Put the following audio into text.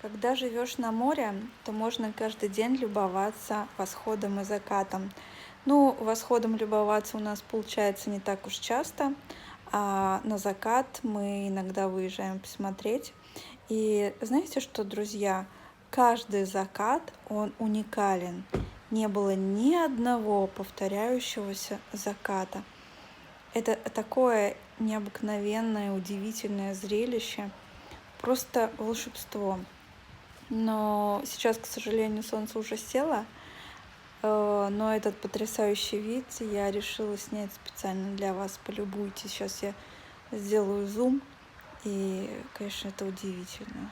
Когда живешь на море, то можно каждый день любоваться восходом и закатом. Ну, восходом любоваться у нас получается не так уж часто, а на закат мы иногда выезжаем посмотреть. И знаете что, друзья, каждый закат, он уникален. Не было ни одного повторяющегося заката. Это такое необыкновенное, удивительное зрелище, просто волшебство. Но сейчас, к сожалению, солнце уже село, но этот потрясающий вид я решила снять специально для вас. Полюбуйтесь. Сейчас я сделаю зум, и, конечно, это удивительно.